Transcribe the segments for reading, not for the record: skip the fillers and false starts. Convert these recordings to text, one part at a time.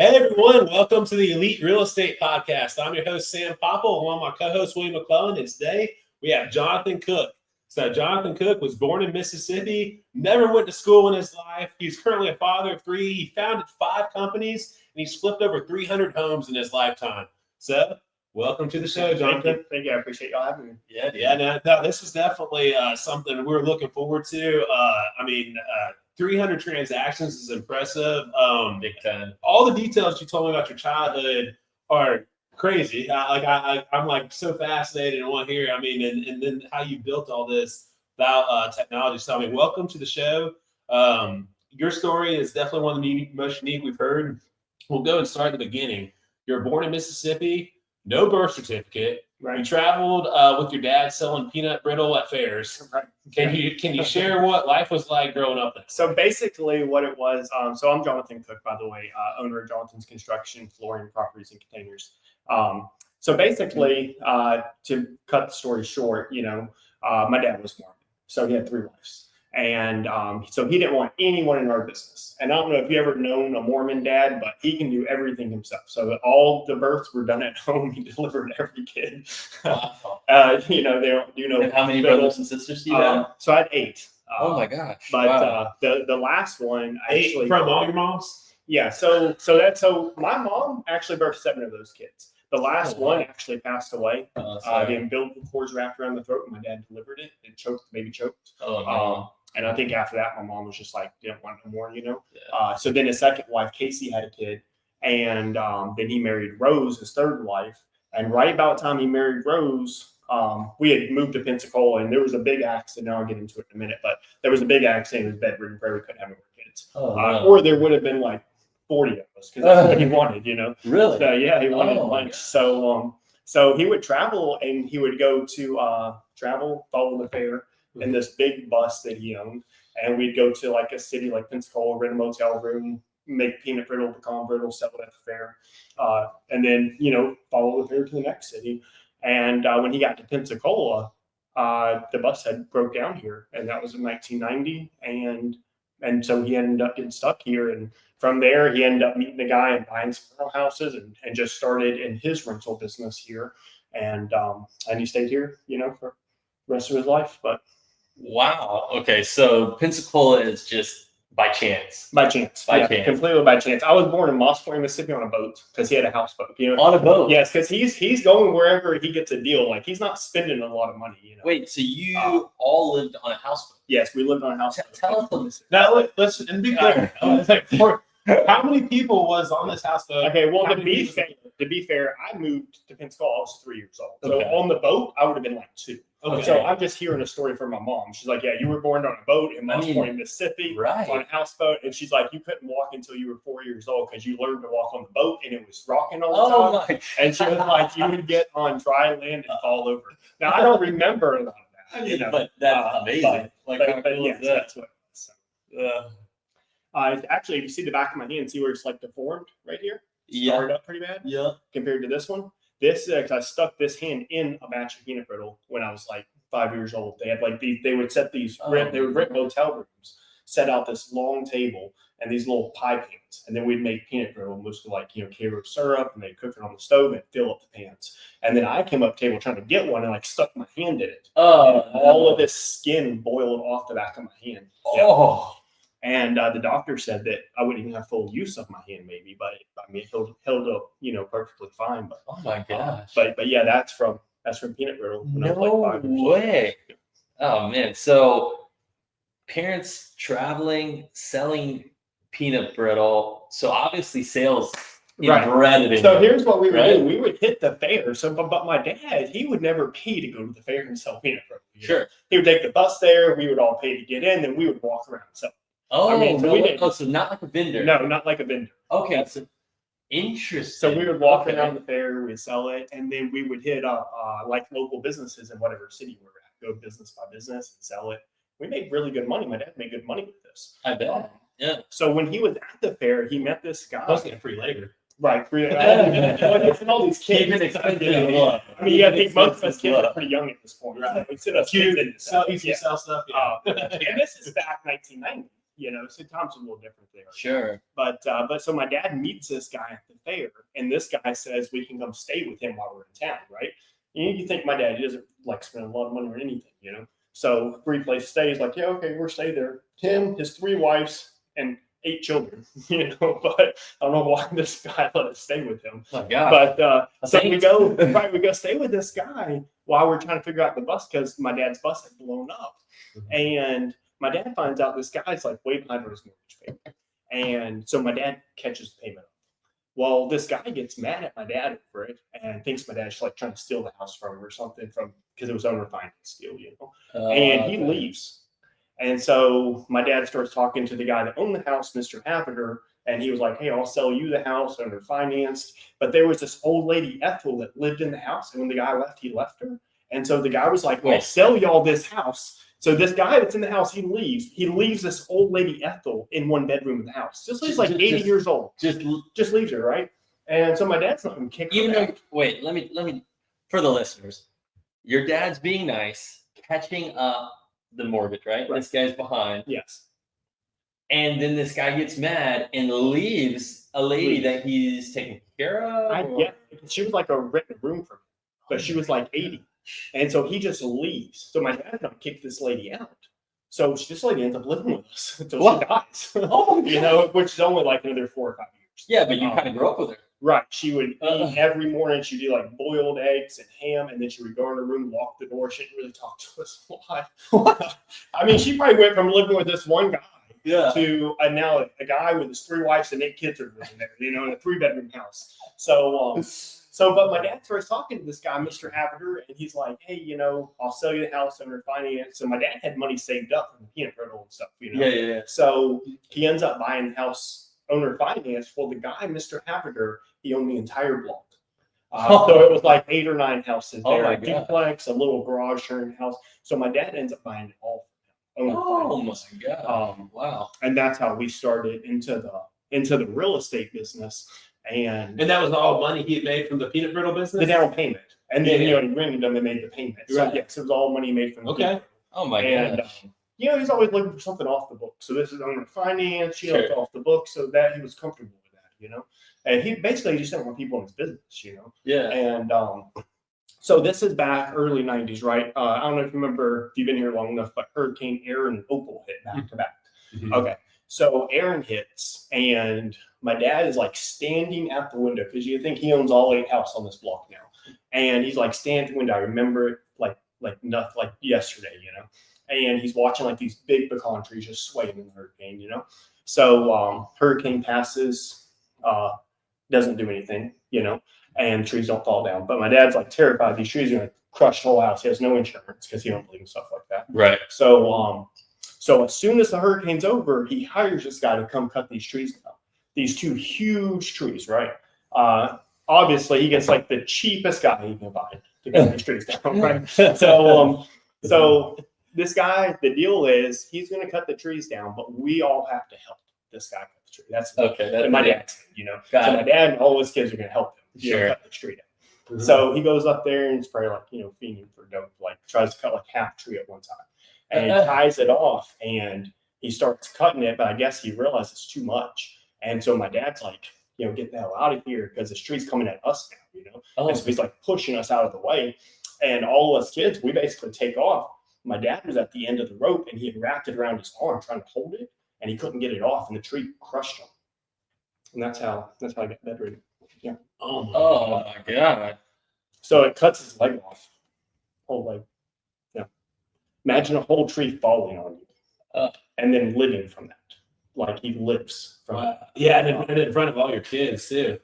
Hey everyone, welcome to the Elite Real Estate Podcast. I'm your host, Sam Popple, along with my co-host, William McClellan, and today we have Johnathan Cook. So Johnathan Cook was born in Mississippi, never went to school in his life. He's currently a father of three. He founded 5 companies, and he's flipped over 300 homes in his lifetime. So welcome to the show, Johnathan. Thank you. I appreciate y'all having me. No, this is definitely something we're looking forward to. 300 transactions is impressive. Big time. All the details you told me about your childhood are crazy. I'm like so fascinated and want to hear. And then how you built all this about technology. So welcome to the show. Your story is definitely one of the most unique we've heard. We'll go and start at the beginning. You were born in Mississippi, no birth certificate. Right. You traveled with your dad selling peanut brittle at fairs. Right. Can you share what life was like growing up there? So basically what it was, so I'm Johnathan Cook, by the way, owner of Johnathan's Construction, Flooring, Properties, and Containers. So basically, to cut the story short, my dad was Mormon. So he had 3 wives. And so he didn't want anyone in our business. And I don't know if you ever known a Mormon dad, but he can do everything himself. So all the births were done at home. He delivered every kid. Wow. They don't do no. And how many brothers and sisters do you have? So I had 8. Oh my gosh! But wow. The last one actually from all your moms. Yeah. So my mom actually birthed 7 of those kids. The last one actually passed away. The umbilical cords wrapped around the throat, and my dad delivered it. It choked, maybe choked. Oh no. And I think after that, my mom was just like, didn't want no more, Yeah. So then his second wife, Casey, had a kid. And then he married Rose, his third wife. And right about the time he married Rose, we had moved to Pensacola, and there was a big accident. I'll get into it in a minute. But there was a big accident in his bedroom where we couldn't have any more kids. Oh, no. Or there would have been like 40 of us, because that's what he wanted, Really? So, yeah, he wanted a Oh, bunch. So he would travel, and he would go to follow the fair in this big bus that he owned. And we'd go to like a city like Pensacola, rent a motel room, make peanut brittle, pecan brittle, sell it at the fair. And then, follow the fair to the next city. And when he got to Pensacola, the bus had broke down here, and that was in 1990. And so he ended up getting stuck here. And from there, he ended up meeting a guy and buying some rental houses and just started in his rental business here. And he stayed here, for the rest of his life. But wow. Okay. So Pensacola is just by chance. By chance. Completely by chance. I was born in Moss Point, Mississippi on a boat because he had a houseboat. On a boat? Yes, because he's going wherever he gets a deal. Like, he's not spending a lot of money, Wait, so you all lived on a houseboat? Yes, we lived on a houseboat. Tell us. Now, let's be clear. How many people was on this houseboat? Okay, well, to be fair, I moved to Pensacola. I was 3 years old. So Okay. on the boat, I would have been like 2. Okay. So I'm just hearing a story from my mom. She's like, yeah, you were born on a boat in Moss Point, Mississippi, right, on a houseboat. And she's like, you couldn't walk until you were 4 years old because you learned to walk on the boat and it was rocking all the time. My. And she was like, you would get on dry land and fall over. Now, I don't remember a lot of that. But that's amazing. But yes, that? that's what it was. So. Actually, if you see the back of my hand, see where it's like deformed right here? Scarred up pretty bad. Yeah. Compared to this one. This is I stuck this hand in a batch of peanut brittle when I was like 5 years old. They had like they would set these they would rent motel rooms, set out this long table and these little pie pans, and then we'd make peanut brittle, mostly like Cairo syrup, and they'd cook it on the stove and fill up the pans. And then I came up to the table trying to get one and like stuck my hand in it. And all of this skin boiled off the back of my hand. Oh. And the doctor said that I wouldn't even have full use of my hand, maybe, but it held up, perfectly fine. But oh my gosh! But yeah, that's from peanut brittle. No way! Oh man! So parents traveling, selling peanut brittle. So obviously sales embedded in. So here's what we would do: we would hit the fair. So, but my dad, he would never pay to go to the fair and sell peanut brittle. Sure. He would take the bus there. We would all pay to get in, and we would walk around and sell. Oh, so not like a vendor. No, not like a vendor. Okay, that's interesting. So we would walk around the fair, we'd sell it, and then we would hit up like local businesses in whatever city we're at, go business by business and sell it. We made really good money. My dad made good money with this. I bet. Yeah. So when he was at the fair, he met this guy. Plus getting free labor. Right. And all these kids. I mean, I think most of us kids are pretty young at this point. Right. We sit us kids in sell stuff. Yeah. And this is back 1990. So times a little different there. Sure. But so my dad meets this guy at the fair, and this guy says we can come stay with him while we're in town, right? You think my dad, he doesn't like spending a lot of money on anything, So free place stays, like, yeah, okay, we're stay there. Him, his 3 wives, and 8 children, But I don't know why this guy let us stay with him. Oh my God. But so we go stay with this guy while we're trying to figure out the bus because my dad's bus had blown up, and my dad finds out this guy's like way behind on his mortgage payment, and so my dad catches the payment. Well, this guy gets mad at my dad for it and thinks my dad's like trying to steal the house from him or something because it was owner finance deal, and he leaves. And so my dad starts talking to the guy that owned the house, Mr. Haviger, and he was like, hey, I'll sell you the house under financed. But there was this old lady, Ethel, that lived in the house. And when the guy left, he left her. And so the guy was like, well, I'll sell y'all this house. So this guy that's in the house, he leaves. He leaves this old lady, Ethel, in one bedroom in the house. She's like 80 years old. Just leaves her, right? And so my dad's not going to kick her out. Wait, let me, for the listeners, your dad's being nice, catching up the mortgage, right? This guy's behind. Yes. And then this guy gets mad and leaves a lady that he's taking care of. Yeah, she was like a rented room for him, but she was like 80. And so he just leaves. So my dad not kicked this lady out. So this lady ends up living with us until she dies. Which is only like another 4 or 5 years. Yeah, but you kind of grew up with her. Right. She would eat every morning. She'd do like boiled eggs and ham, and then she would go in her room, lock the door. She didn't really talk to us a lot. I mean, she probably went from living with this one guy to now a guy with his 3 wives and 8 kids are living there, in a 3-bedroom house. But my dad starts talking to this guy, Mr. Haviger, and he's like, hey, I'll sell you the house under finance. So my dad had money saved up from the peanut brittle and stuff, Yeah. So he ends up buying the house owner finance. Well, the guy, Mr. Haviger, he owned the entire block. So it was like 8 or 9 houses there, a duplex, a little garage sharing house. So my dad ends up buying it all. Oh my God! Wow. And that's how we started into the real estate business. And that was all money he had made from the peanut brittle business? The down payment. And then, he rented them and made the payment. So, yes, it was all money made from the peanut. Oh, my God. He's always looking for something off the book. So this is owner finance, it's off the book, so that he was comfortable with that, And he basically just didn't want people in his business, Yeah. And so this is back early 90s, right? I don't know if you remember, if you've been here long enough, but Hurricane Aaron and Opal hit back to back. Mm-hmm. Okay. So Aaron hits, and my dad is like standing at the window because you think he owns all 8 houses on this block now. And he's like standing at the window. I remember it like nothing, like yesterday, And he's watching like these big pecan trees just swaying in the hurricane, So hurricane passes, doesn't do anything, and trees don't fall down. But my dad's like terrified these trees are going to crush the whole house. He has no insurance because he don't believe in stuff like that. Right. So as soon as the hurricane's over, he hires this guy to come cut these trees down. These 2 huge trees, right? Obviously, he gets like the cheapest guy he can find to cut these trees down, right? So this guy, the deal is he's going to cut the trees down, but we all have to help this guy cut the tree. That's okay. My dad, So my dad and all his kids are going to help him, cut the tree down. Mm-hmm. So he goes up there and he's probably like, fiending for dope, like tries to cut like half tree at one time. And he ties it off and he starts cutting it, but I guess he realizes it's too much. And so my dad's like, get the hell out of here because this tree's coming at us now, And so he's like pushing us out of the way. And all of us kids, we basically take off. My dad was at the end of the rope and he had wrapped it around his arm trying to hold it and he couldn't get it off and the tree crushed him. And that's how I got bedridden. Yeah. Oh my God. So it cuts his leg off. Whole leg. Yeah. Imagine a whole tree falling on you and then living from that. Like he lives from it. Yeah, and in front of all your kids too.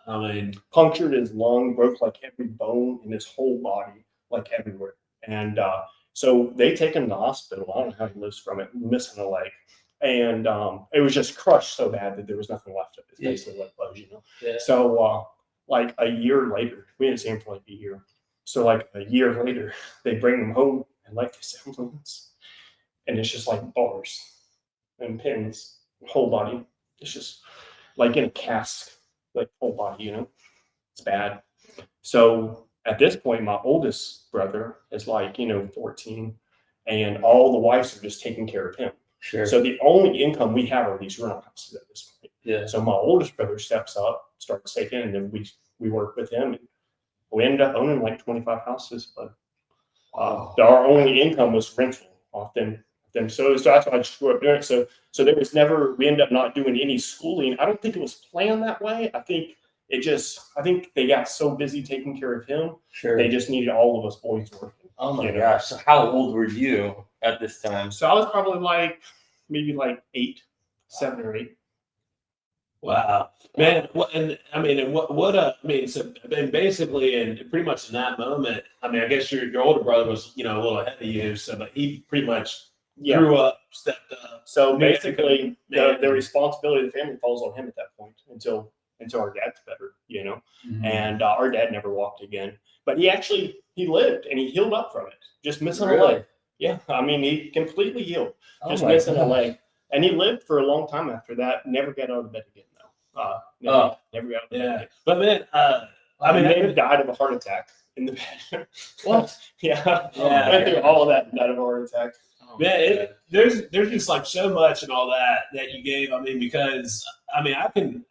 I mean, punctured his lung, broke like every bone in his whole body, like everywhere. And so they take him to the hospital. I don't know how he lives from it, missing a leg. And it was just crushed so bad that there was nothing left of it. It's basically what it was, Yeah. So like a year later, we didn't see him for like a year. So like a year later, they bring him home and like this ambulance. And it's just like bars and pins. Whole body. It's just like in a cast, like whole body, It's bad. So at this point, my oldest brother is like, 14, and all the wives are just taking care of him. Sure. So the only income we have are these rental houses at this point. Yeah. So my oldest brother steps up, starts taking, and then we work with him. And we ended up owning like 25 houses, but our only income was rental off them. So that's why I just grew up doing it. So there was never, we ended up not doing any schooling. I don't think it was planned that way. I think they got so busy taking care of him. Sure. They just needed all of us boys working. Oh my gosh. So how old were you at this time? So I was probably maybe 7 or 8. Wow, man. So and basically, and pretty much in that moment, I mean, I guess your older brother was, a little ahead of you, so but he pretty much grew up, stepped up. So basically, the responsibility of the family falls on him at that point until our dad's better, Mm-hmm. And our dad never walked again, but he lived and he healed up from it, just missing a Really? leg. Yeah, I mean, he completely healed, Oh just my missing a gosh. leg, and he lived for a long time after that. Never got out of bed again, though. Never got out of bed again. But man, He may have died of a heart attack in the bed. What? Yeah, Yeah. went through all of that and died of a heart attack. man, there's just like so much and all that you gave. I mean, because I can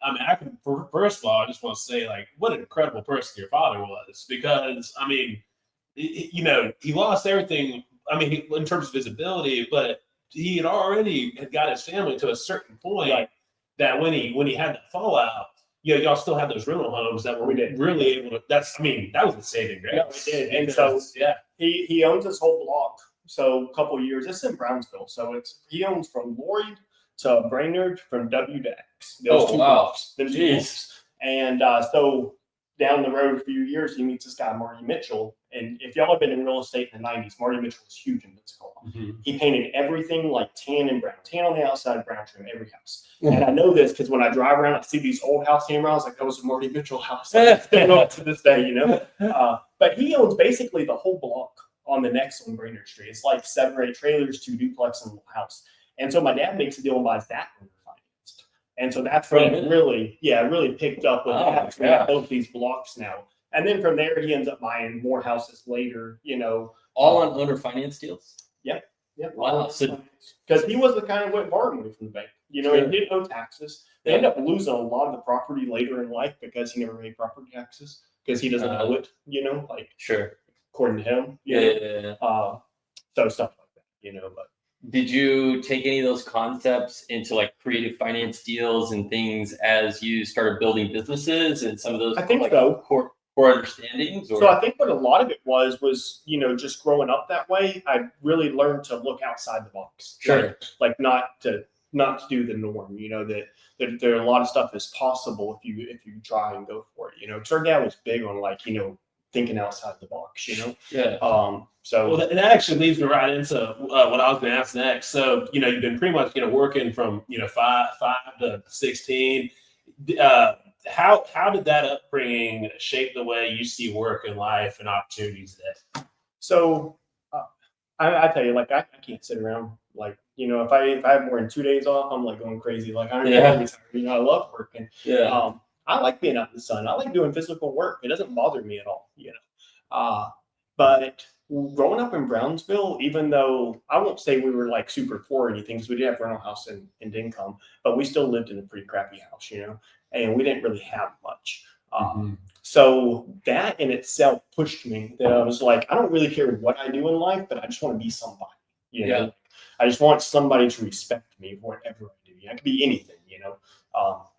first of all, I just want to say like what an incredible person your father was, because I mean, he lost everything. I mean, in terms of his ability, but he had got his family to a certain point, Right. that when he had that fallout, y'all still had those rental homes that were really able to. That was the saving grace. Yeah, we did. And so he owns this whole block. So a couple of years, it's in Brownsville. So he owns from Lloyd to Brainerd, from W to X. Those two blocks. Them two blocks. And so down the road a few years, he meets this guy, Marty Mitchell. And if y'all have been in real estate in the 90s, Marty Mitchell was huge in Pensacola. Mm-hmm. He painted everything like tan and brown. Tan on the outside, brown trim, every house. Mm-hmm. And I know this because when I drive around, I see these old house around. I was like, that was a Marty Mitchell house. I still know it to this day, But he owns basically the whole block on the next on Brainerd Street. It's like 7 or 8 trailers, 2 duplex, and a little house. And so my dad makes a deal and buys that owner financed. And so that's when it really picked up with that. We have both these blocks now. And then from there, he ends up buying more houses later, All on owner finance deals? Yep. Wow. Because he was the kind of went borrowing money from the bank. He didn't owe taxes. They end up losing a lot of the property later in life because he never paid property taxes because he doesn't owe it, Sure. According to him. So stuff like that, but. Did you take any of those concepts into like creative finance deals and things as you started building businesses and some of those? I think so. Core understandings? Or? So I think what a lot of it was just growing up that way. I really learned to look outside the box. Sure. Like not to do the norm. That there are a lot of stuff that's possible if you try and go for it. Our dad was big on thinking outside the box. Yeah. So that actually leads me right into what I was going to ask next. So you've been pretty much working from 5 to 16. How did that upbringing shape the way you see work and life and opportunities today? So I tell you, I can't sit around. If I have more than 2 days off, I'm going crazy. I love working. Yeah. I like being out in the sun. I like doing physical work. It doesn't bother me at all. But growing up in Brownsville, even though I won't say we were super poor or anything, because we did have rental house and income, but we still lived in a pretty crappy house, and we didn't really have much. So that in itself pushed me that I was like, I don't really care what I do in life, but I just want to be somebody. I just want somebody to respect me for whatever I do. I could be anything,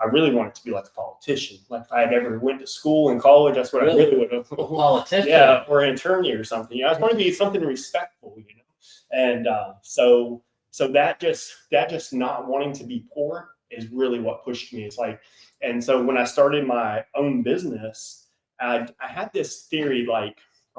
I really wanted to be like a politician. If I had ever went to school in college, that's what I really would have. A politician? Yeah, or an attorney or something. I just want to be something respectful, And so that just not wanting to be poor is really what pushed me. And so when I started my own business, I had this theory, I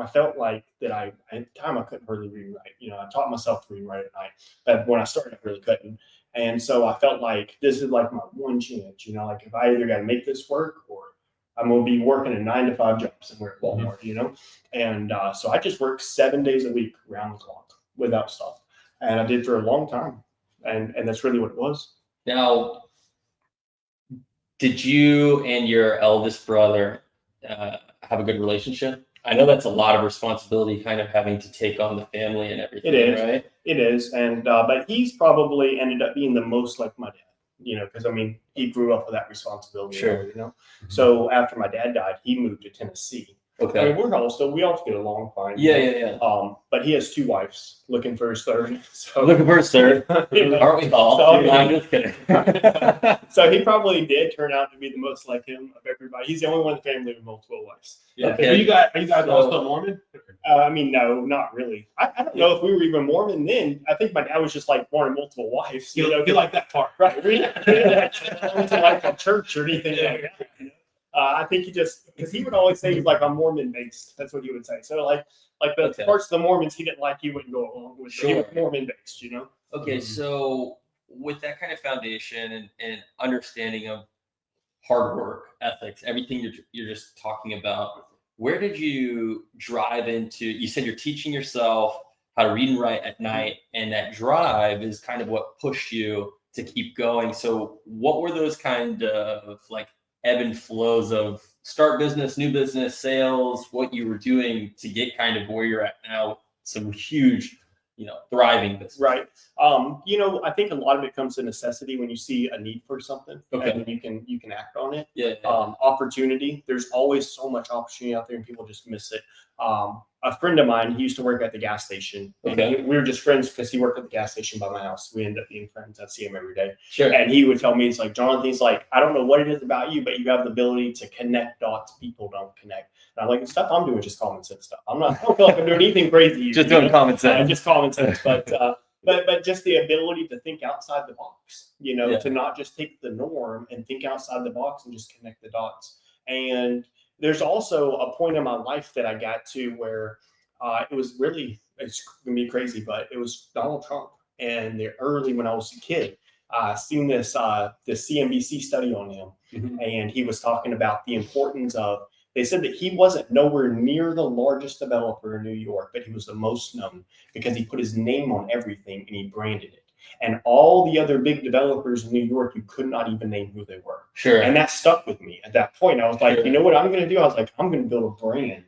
felt like that at the time I couldn't hardly read and write. I taught myself to read and write at night, but when I started, I really couldn't. And so I felt like this is my one chance, if I either got to make this work or I'm going to be working a 9-to-5 job somewhere at Walmart, And so I just worked 7 days a week around the clock without stop. And I did for a long time. And that's really what it was. Now, did you and your eldest brother have a good relationship? I know that's a lot of responsibility, kind of having to take on the family and everything. It is. Right? It is, and but he's probably ended up being the most like my dad, because I mean he grew up with that responsibility. Sure. So after my dad died, he moved to Tennessee. Okay. I mean, we all get along fine. Yeah. But he has 2 wives looking for his third. So Looking for a third. Aren't we all? So, No, I'm just kidding. so he probably did turn out to be the most like him of everybody. He's the only one in the family with multiple wives. Yeah. Are you guys also Mormon? I mean, no, not really. I don't know if we were even Mormon then. I think my dad was just like wanting multiple wives. You like that part, Right. We didn't like a church or anything like that. I think he just, because he would always say he's like, I'm Mormon based. That's what he would say. So like the Okay. parts of the Mormons he didn't like, he wouldn't go along with. Sure. He was Mormon based, Okay, so with that kind of foundation and understanding of hard work, ethics, everything you're just talking about, where did you drive into? You said you're teaching yourself how to read and write at night, and that drive is kind of what pushed you to keep going. So what were those kind of like ebb and flows of start business, new business, sales, what you were doing to get kind of where you're at now, some huge, thriving business? Right. I think a lot of it comes to necessity when you see a need for something, Okay. and you can act on it. Yeah. Opportunity. There's always so much opportunity out there, and people just miss it. A friend of mine, he used to work at the gas station. Okay. We were just friends because he worked at the gas station by my house. We ended up being friends. I'd see him every day. Sure. And he would tell me, he's like, Johnathan, he's like, I don't know what it is about you, but you have the ability to connect dots people don't connect. And I'm like, the stuff I'm doing is just common sense stuff. I don't feel like I'm doing anything crazy. Just doing common sense. Just common sense. But just the ability to think outside the box, to not just take the norm and think outside the box and just connect the dots. And there's also a point in my life that I got to where it was really, it's going to be crazy, but it was Donald Trump. And early when I was a kid, I seen this CNBC study on him. Mm-hmm. And he was talking about the importance of, they said that he wasn't nowhere near the largest developer in New York, but he was the most known because he put his name on everything and he branded it. And all the other big developers in New York, you could not even name who they were. Sure. And that stuck with me at that point. I was like, Sure. You know what I'm going to do? I was like, I'm going to build a brand.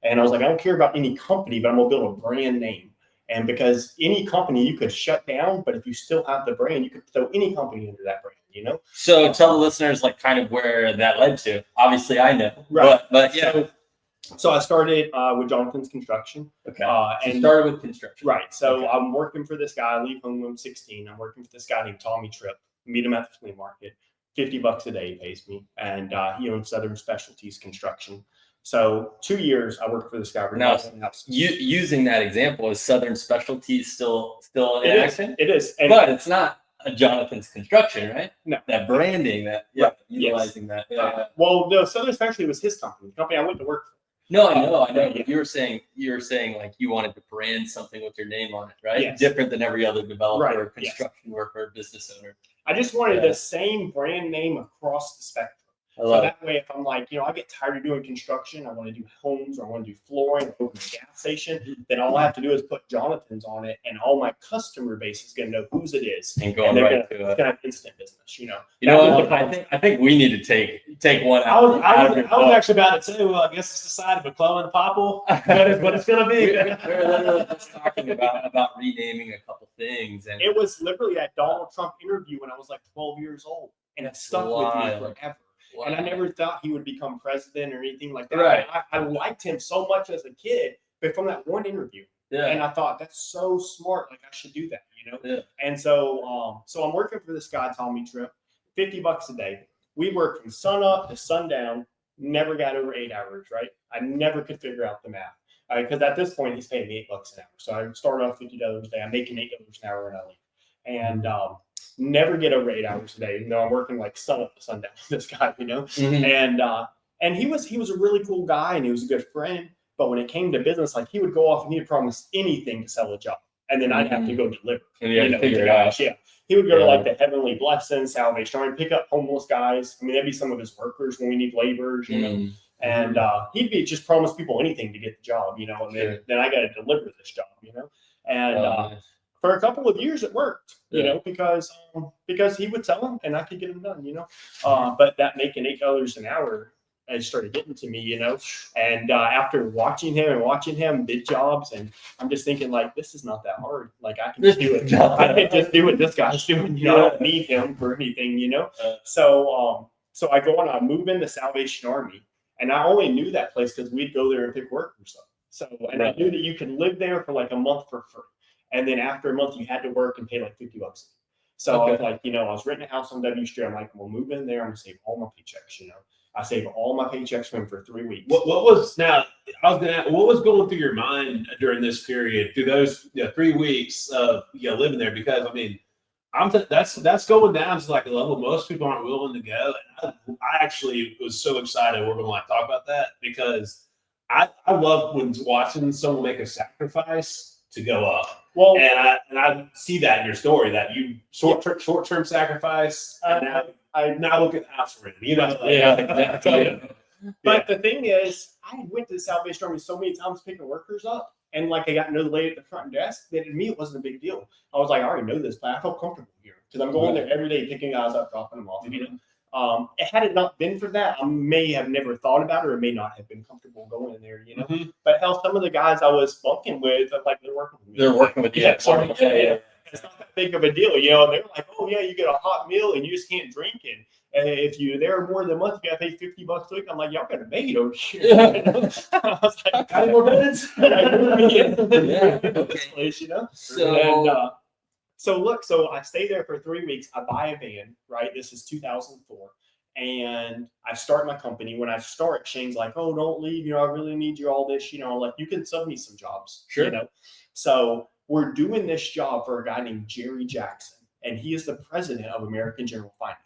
And I was like, I don't care about any company, but I'm going to build a brand name. And because any company you could shut down, but if you still have the brand, you could throw any company under that brand, So tell the listeners like kind of where that led to. Obviously I know. Right. But yeah. So I started with Johnathan's Construction. Okay. And started with construction. Right. So Okay. I'm working for this guy. I leave home when I'm 16. I'm working for this guy named Tommy Tripp. Meet him at the flea market. $50 a day he pays me. And he owns Southern Specialties Construction. So 2 years I worked for this guy. Now, using that example, is Southern Specialties still in action? It is. But it's not a Jonathan's Construction, right? No. That branding, utilizing that. Yeah. Well, no, Southern Specialty was his company, the company I went to work for. No, I know. Yeah. But you were saying like you wanted to brand something with your name on it, right? Yes. Different than every other developer, Right. construction worker, business owner. I just wanted the same brand name across the spectrum. So that way, if I'm like, I get tired of doing construction, I want to do homes or I want to do flooring, open a gas station, then all I have to do is put Johnathan's on it, and all my customer base is going to know whose it is, and going right to it's going to have instant business. You know what? I think we need to take one out. I was actually about to say, well, I guess it's decided McClellan and Popple. That's what it's going to be. We're literally just talking about renaming a couple things, and it was literally that Donald Trump interview when I was like 12 years old, and it stuck with me forever. Wow. And I never thought he would become president or anything like that. Right. I liked him so much as a kid, but from that one interview, and I thought that's so smart. Like I should do that, Yeah. And so, I'm working for this guy, Tommy Tripp, $50 a day. We worked from sun up to sundown. Never got over 8 hours. Right. I never could figure out the math because at this point he's paying me $8 an hour. So I started off $50 a day. I'm making $8 an hour when I leave, and never get over 8 hours a day. I'm working like sun up to sundown with this guy, Mm-hmm. And he was a really cool guy and he was a good friend. But when it came to business, like he would go off and he'd promise anything to sell a job, and then I'd have to go deliver. And you had to figure it out. Yeah, he would go to like the Heavenly Blessing, Salvation Army, pick up homeless guys. I mean, that'd be some of his workers when we need laborers, And he'd be just promise people anything to get the job, and then I got to deliver this job, and. For a couple of years, it worked, because he would tell them and I could get them done, But that making $8 an hour, it started getting to me, And after watching him bid jobs, and I'm just thinking like, this is not that hard. Like I can just do it. I can just do what this guy's doing. I don't need him for anything, So I go on, I move into Salvation Army, and I only knew that place because we'd go there and pick workers up. So, and I knew that you could live there for like a month for free. And then after a month, you had to work and pay like $50. So I was like, I was renting a house on W Street. I'm like, we'll move in there. I'm gonna save all my paychecks. I saved all my paychecks from him for 3 weeks. What was what was going through your mind during this period, through those 3 weeks of living there? Because I mean, that's going down to like a level most people aren't willing to go. And I actually was so excited we're going to talk about that, because I love when watching someone make a sacrifice to go up. Well, and I see that in your story, that you short-term sacrifice, and now look at the house we're in. Exactly. But the thing is, I went to the Salvation Army so many times picking workers up, and like I got to know the lady at the front desk, that to me it wasn't a big deal. I was like, I already know this, but I felt comfortable here because I'm going there every day picking guys up, dropping them off. Had it not been for that, I may have never thought about it, or may not have been comfortable going in there. But hell, some of the guys I was bunking with, like they're working with me. They're working with you. Yeah. It's not that big of a deal, They're like, oh yeah, you get a hot meal and you just can't drink it. And if you're there more than a month, you got to pay $50 a week. I'm like, y'all got a maid over here. I was like, got any more minutes? This place, So I stay there for 3 weeks. I buy a van, right? This is 2004. And I start my company. When I start, Shane's like, oh, don't leave. I really need you, all this. Like, you can sub me some jobs. Sure. So we're doing this job for a guy named Jerry Jackson. And he is the president of American General Finance.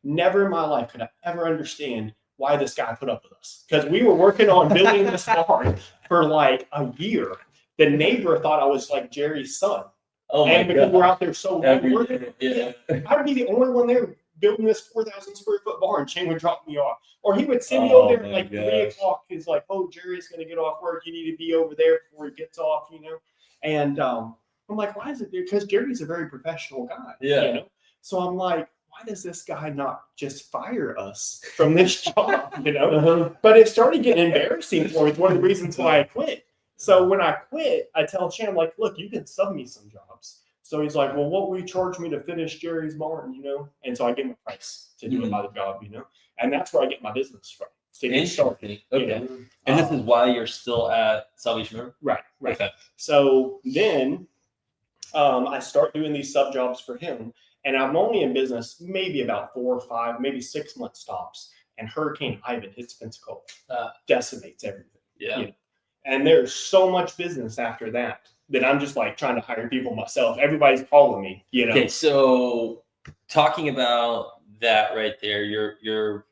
Never in my life could I ever understand why this guy put up with us. Because we were working on building this farm for like a year. The neighbor thought I was like Jerry's son. Oh, and because we're out there so long working, I'd be the only one there building this 4,000 square foot barn. Shane would drop me off, or he would send me over there at like 3 o'clock. He's like, "Oh, Jerry's going to get off work. You need to be over there before he gets off." And I'm like, "Why is it?" Because Jerry's a very professional guy. So I'm like, why does this guy not just fire us from this job? But it started getting embarrassing for me. It's one of the reasons why I quit. So when I quit, I tell Chan, I'm like, look, you can sub me some jobs. So he's like, well, what will you charge me to finish Jerry's barn, And so I give him a price to do it by the job, And that's where I get my business from. Interesting. Okay. And this is why you're still at Salvation Army? Right. Okay. So then I start doing these sub jobs for him. And I'm only in business maybe about 4 or 5, maybe 6 month stops. And Hurricane Ivan hits Pensacola, decimates everything. Yeah. And there's so much business after that I'm just like trying to hire people myself. Everybody's calling me, Okay, so talking about that right there, you're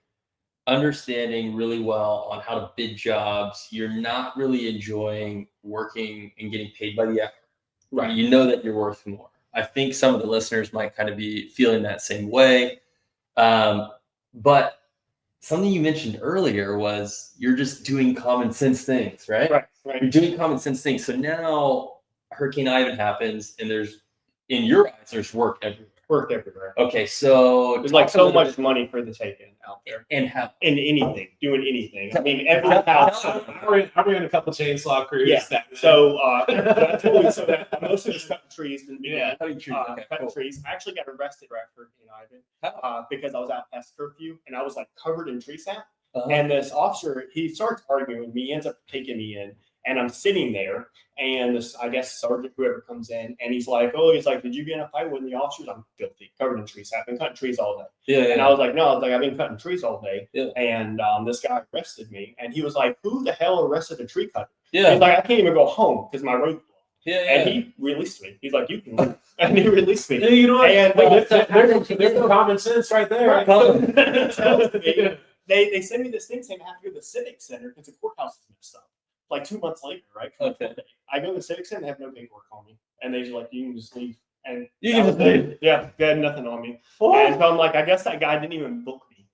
understanding really well on how to bid jobs. You're not really enjoying working and getting paid by the hour. Right. You know that you're worth more. I think some of the listeners might kind of be feeling that same way. But something you mentioned earlier was you're just doing common sense things, right? Right. You're doing common sense things. So now Hurricane Ivan happens, and in your eyes, there's work everywhere. Work everywhere. Okay, so there's like so much money for the taking out there. And how? In anything, doing anything. I mean, every house. I ran a couple chainsaw crews. Yeah. So I told you so that most of it's cutting trees and cutting trees. Cutting trees. I actually got arrested right after Hurricane Ivan because I was out past curfew and I was like covered in tree sap. And this officer, he starts arguing with me. He ends up taking me in, and I'm sitting there. And this, I guess, sergeant, whoever comes in, and he's like, did you get in a fight with the officers? I'm filthy, covered in trees. I've been cutting trees all day. Yeah. And I was like, no, I've been cutting trees all day. Yeah. And this guy arrested me, and he was like, who the hell arrested a tree cutter? Yeah. He's like, I can't even go home because my road. Yeah. And he released me. He's like, you can leave. And he released me. Yeah, you know what? And there's no common sense right there. Right. They send me this thing saying I have to go to the Civic Center because the courthouse is messed up. Like 2 months later, right? Okay. I go to the Civic Center, they have no paperwork on me. And they're just like, you can just leave. And you can just leave. Yeah, they had nothing on me. And so I'm like, I guess that guy didn't even book me,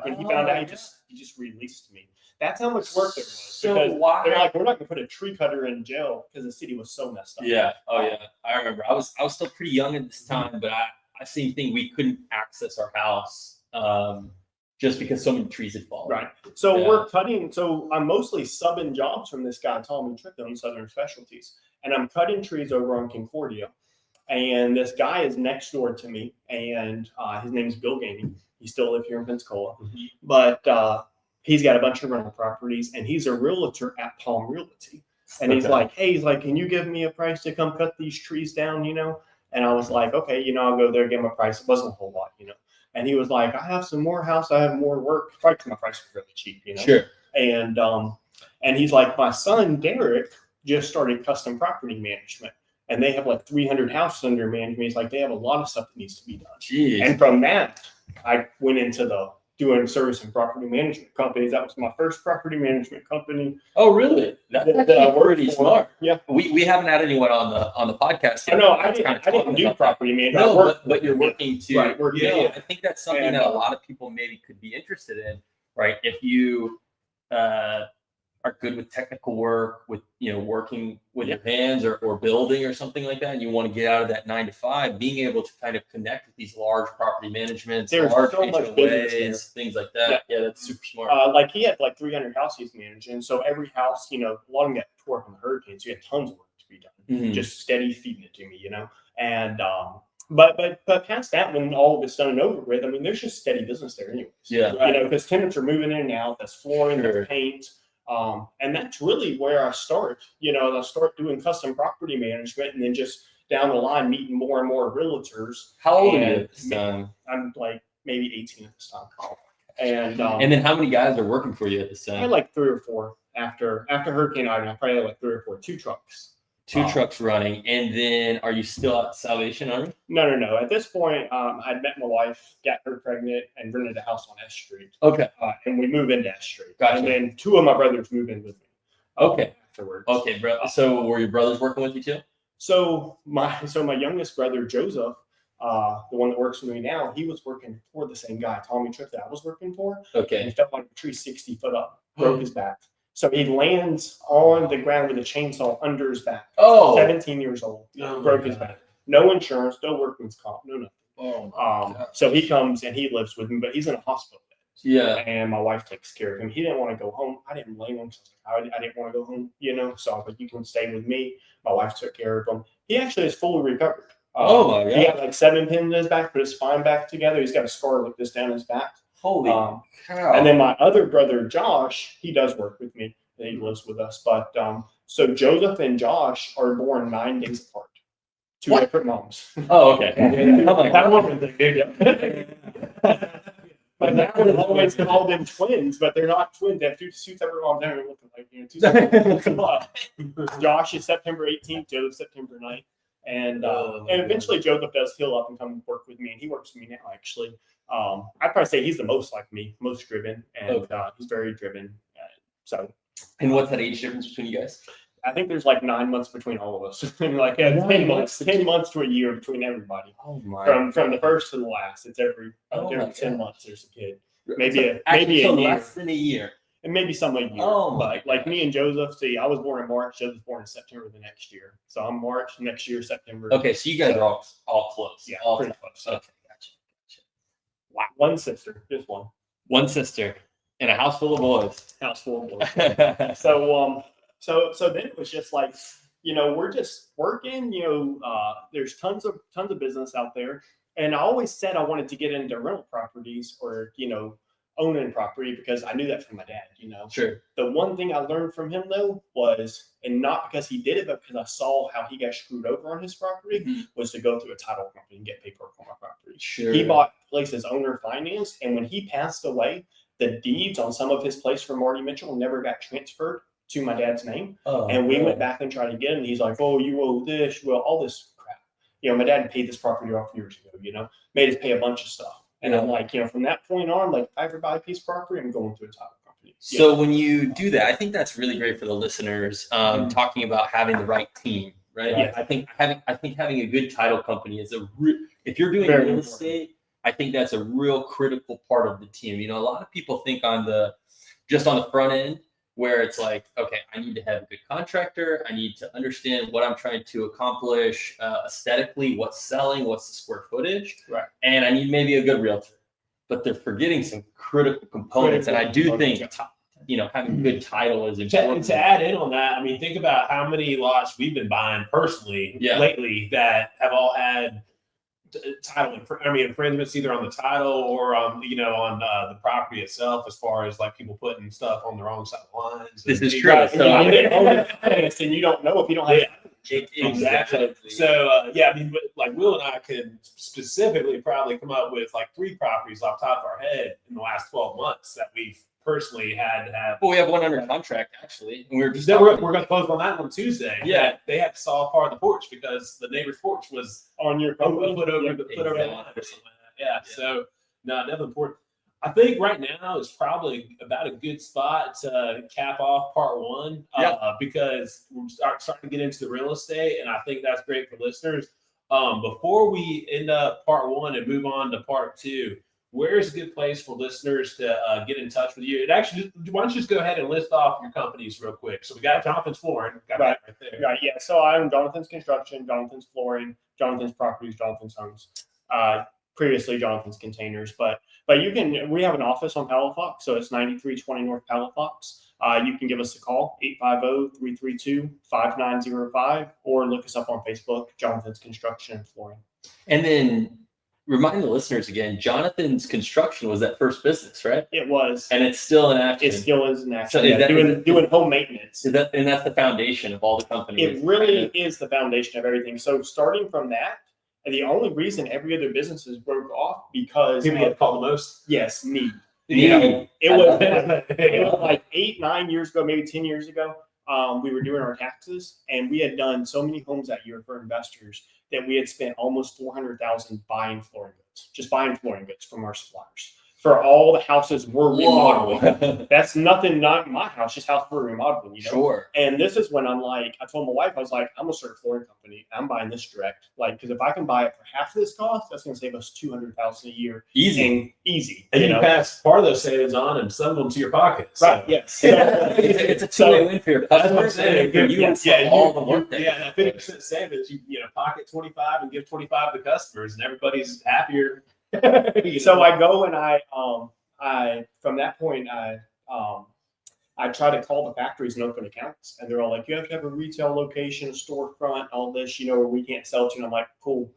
When he found out, he just released me. That's how much work there was. So why? They're like, we're not going to put a tree cutter in jail because the city was so messed up. Yeah. Oh, yeah. I remember. I was still pretty young at this time, but I seen thing we couldn't access our house just because so many trees had fallen. Right. So Yeah. we're cutting. So I'm mostly subbing jobs from this guy, Tommy Trick, on Southern Specialties, and I'm cutting trees over on Concordia. And this guy is next door to me, and his name is Bill Gainey. He still lives here in Pensacola, but he's got a bunch of rental properties, and he's a realtor at Palm Realty. And he's like, hey, he's like, can you give me a price to come cut these trees down, you know? And I was like, okay, you know, I'll go there, give him a price. It wasn't a whole lot, you know. And he was like, I have some more house, I have more work. Probably 'cause my price was really cheap, you know. Sure. And he's like, my son Derek just started custom property management, and they have like 300 houses under management. He's like, they have a lot of stuff that needs to be done. Jeez. And from that, I went into the doing service and property management companies. That was my first property management company. Oh, really? That's that I actually worked pretty for. smart. Yeah. We haven't had anyone on the podcast yet. I know I That's didn't, kinda I didn't talking do about property management. that. I No, worked but you're with them. working to. Right, working, Yeah, I think that's something And, that a lot of people maybe could be interested in, right? If you are good with technical work, with working with your hands or building or something like that, and you want to get out of that 9 to 5, being able to kind of connect with these large property managements, There's large so much business there. HOAs, things like that. Yeah, that's super smart. Like he had like 300 houses managing. So every house, you know, a lot of them got tore up in the hurricanes. So you had tons of work to be done. Mhm. Just steady feeding it to me, you know. And but past that, when all of it's done and over with, I mean, there's just steady business there anyways. Yeah. You know, because tenants are moving in and out. That's flooring, Sure. that's paint. And that's really where I start. You know, I start doing custom property management, and then just down the line meeting more and more realtors. How old are you and at this time? I'm like maybe 18 at this time. And And then how many guys are working for you at this I time? had like 3 or 4 after Hurricane Irene. I probably had like 3 or 4, 2 trucks. Two trucks running. And then are you still at Salvation Army? No. At this point, I'd met my wife, got her pregnant, and rented a house on S Street. Okay. And we moved into S Street. Gotcha. And then 2 of my brothers moved in with me. Okay. Afterwards. Okay, bro. So were your brothers working with you too? So my youngest brother Joseph, the one that works with me now, he was working for the same guy, Tommy Tripp, that I was working for. And Okay. he fell like a tree 60 foot up, broke his back. So he lands on the ground with a chainsaw under his back. Oh. 17 years old, broke his back. No insurance, no workman's comp, no nothing. Oh. So he comes and he lives with me, but he's in a hospital bed. Yeah. And my wife takes care of him. He didn't want to go home. I didn't blame him. I didn't want to go home, you know. So I was like, you can stay with me. My wife took care of him. He actually is fully recovered. Oh my God. He had like 7 pins in his back, put his spine back together. He's got a scar like this down his back. Holy cow. And then my other brother Josh, he does work with me. He lives with us. But so Joseph and Josh are born 9 days apart. 2 different moms. Oh, okay. I'm like, That woman thing, dude. But now they've always called them twins, but they're not twins. They have 2 separate moms. They're looking like 2 separate moms. Josh is September 18th, Joseph September 9th. And eventually Joseph does heal up and come work with me, and he works with me now, actually. I'd probably say he's the most like me, most driven, and he's very driven. So. And what's that age difference between you guys? I think there's like 9 months between all of us. Like 10 months to a year between everybody. Oh my! From the first to the last, it's every 10 months there's a kid. Maybe a year. Less than a year. And maybe some a year. Oh, but like me and Joseph, see, I was born in March. Joseph's born in September the next year. So I'm March next year, September. Okay, so you guys are all close. Yeah, all pretty close. close. Okay, gotcha. Wow. One sister, just one. One sister in a house full of boys. House full of boys. So then it was just like, you know, we're just working, you know, there's tons of business out there. And I always said I wanted to get into rental properties or, you know, owning property because I knew that from my dad, you know. Sure. The one thing I learned from him though was, and not because he did it, but because I saw how he got screwed over on his property, was to go through a title company and get paperwork on my property. Sure. He bought places owner financed, and when he passed away, the deeds on some of his place for Marty Mitchell never got transferred to my dad's name. And we went back and tried to get him. And he's like, oh, you owe this, well, all this crap. You know, my dad paid this property off years ago, you know, made us pay a bunch of stuff. And I'm like, you know, from that point on, like, if I ever buy a piece of property, I'm going to a title company. So when you do that, I think that's really great for the listeners, talking about having the right team, right? Yeah. I think having a good title company is if you're doing Very real important. estate, I think that's a real critical part of the team. You know, a lot of people think on the front end, where it's like, okay, I need to have a good contractor. I need to understand what I'm trying to accomplish aesthetically, what's selling, what's the square footage. Right. And I need maybe a good realtor. but they're forgetting some critical components. And I do think, having good title is important. To add in on that, I mean, think about how many lots we've been buying personally lately that have all had title infringements either on the title or on the property itself, as far as like people putting stuff on the wrong side of the lines. This is true. And you don't know if you don't have exactly. So I mean, like Will and I could specifically probably come up with like 3 properties off the top of our head in the last 12 months that we've personally had to have. Well, we have one under contract actually, and we're going to close on that on Tuesday. Yeah, they had to saw part of the porch because the neighbor's porch was on your foot over the line or something like that. Yeah. So no, definitely important. I think right now is probably about a good spot to cap off part 1 because we're starting to get into the real estate, and I think that's great for listeners. Before we end up part 1 and move on to part 2, where's a good place for listeners to get in touch with you? And actually, why don't you just go ahead and list off your companies real quick? So we got Johnathan's Flooring, got that right there. Right, yeah. So I'm Johnathan's Construction, Johnathan's Flooring, Johnathan's Properties, Johnathan's Homes. Previously Johnathan's Containers, but we have an office on Palafox, so it's 9320 North Palafox. You can give us a call, 850-332-5905, or look us up on Facebook, Johnathan's Construction and Flooring. And then remind the listeners again, Johnathan's Construction was that first business, right? It was. And it's still in action. It still is in action. So doing home maintenance. And that's the foundation of all the companies. It really is the foundation of everything. So starting from that, and the only reason every other business is broke off because people get called the most. Yes, me. Yeah. It was like 8-9 years ago, maybe 10 years ago. We were doing our taxes, and we had done so many homes that year for investors that we had spent almost $400,000 buying flooring goods, just buying flooring goods from our suppliers for all the houses we're remodeling. That's nothing, not my house, just house we're remodeling, Sure. And this is when I'm like, I told my wife, I was like, I'm gonna start a flooring company. I'm buying this direct, because if I can buy it for half of this cost, that's gonna save us $200,000 a year, easy. And you pass part of those savings on and send them to your pocket. So. Right? Yes. It's a two-way win for your customers and for you. All the work. That 50% savings, you pocket 25 and give 25 to customers, and everybody's happier. So I go and I from that point I try to call the factories and open accounts, and they're all like, you have to have a retail location, a storefront, all this, where we can't sell to. And I'm like, cool,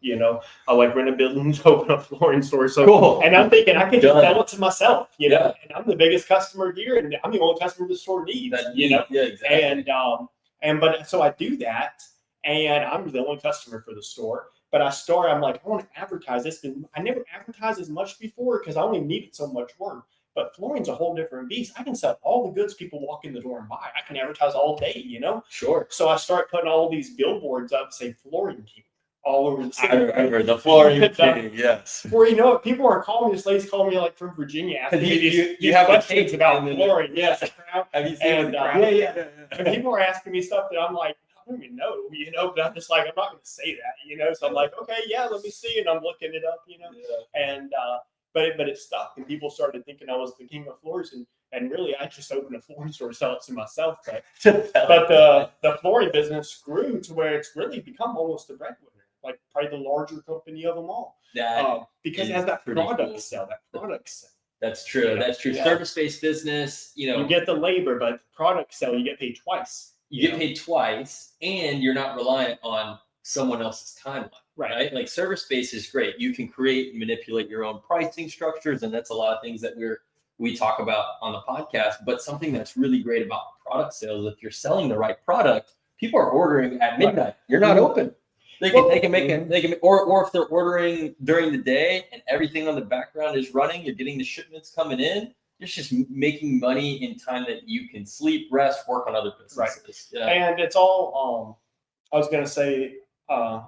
I like rent a building to open a flooring store. So cool. And I'm thinking I can just sell it to myself, and I'm the biggest customer here, and I'm the only customer the store needs, Yeah, exactly. But so I do that, and I'm the only customer for the store. But I'm like, I want to advertise this. And I never advertised as much before because I only needed so much work. But flooring's a whole different beast. I can sell all the goods people walk in the door and buy. I can advertise all day, Sure. So I start putting all these billboards up, say Flooring King, all over the city. I remember the Flooring King, yes. Before people are calling me, this lady's calling me like from Virginia, asking me these have questions about flooring. Yes. Have you seen and people are asking me stuff that I'm like, I don't even know, but I'm just like, I'm not going to say that, So I'm like, okay, yeah, let me see. And I'm looking it up, and, but it stuck, and people started thinking I was the king of floors, and really I just opened a flooring store to sell it to myself. But the flooring business grew to where it's really become almost a breadwinner, like probably the larger company of them all. Because it has that product sell. That's true. That's true. Yeah. Service-based business, you get the labor, but product sell, you get paid twice. You get paid twice, and you're not reliant on someone else's timeline, right? Like service-based is great. You can create and manipulate your own pricing structures, and that's a lot of things that we talk about on the podcast. But something that's really great about product sales, if you're selling the right product, people are ordering at midnight. Right. You're not open. They can make it, or if they're ordering during the day and everything on the background is running, you're getting the shipments coming in. It's just making money in time that you can sleep, rest, work on other businesses. Right. Yeah. And it's all, I was going to say, can't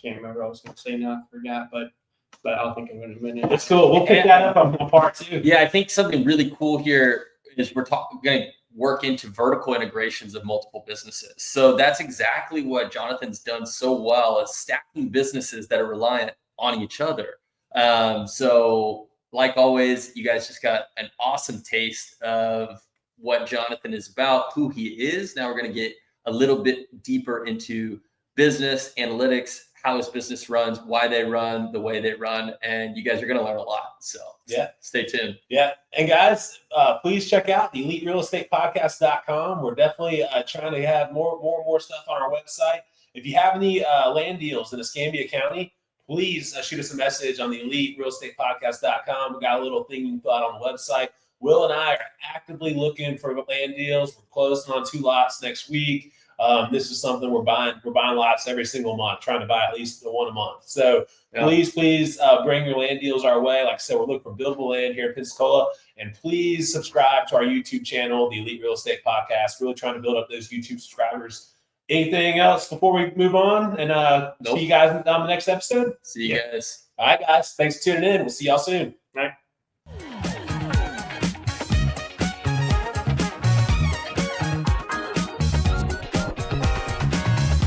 remember what I was going to say now, I forgot, but I'll think of it in a minute. It's cool. We'll pick that up on part 2. Yeah, I think something really cool here is we're going to work into vertical integrations of multiple businesses. So that's exactly what Johnathan's done so well, is stacking businesses that are reliant on each other. So like always, you guys just got an awesome taste of what Johnathan is about, who he is. Now we're going to get a little bit deeper into business, analytics, how his business runs, why they run the way they run, and you guys are going to learn a lot. So Yeah. Stay tuned. Yeah. And guys, please check out the eliterealestatepodcast.com. We're definitely trying to have more stuff on our website. If you have any land deals in Escambia County, please shoot us a message on the eliterealestatepodcast.com. We got a little thing you can fill out on the website. Will and I are actively looking for land deals. We're closing on 2 lots next week. This is something we're buying. We're buying lots every single month, trying to buy at least one a month. So please bring your land deals our way. Like I said, we're looking for buildable land here in Pensacola. And please subscribe to our YouTube channel, the Elite Real Estate Podcast. Really trying to build up those YouTube subscribers. Anything else before we move on? And Nope. see you guys on the next episode? See you guys. All right, guys. Thanks for tuning in. We'll see y'all soon. All right.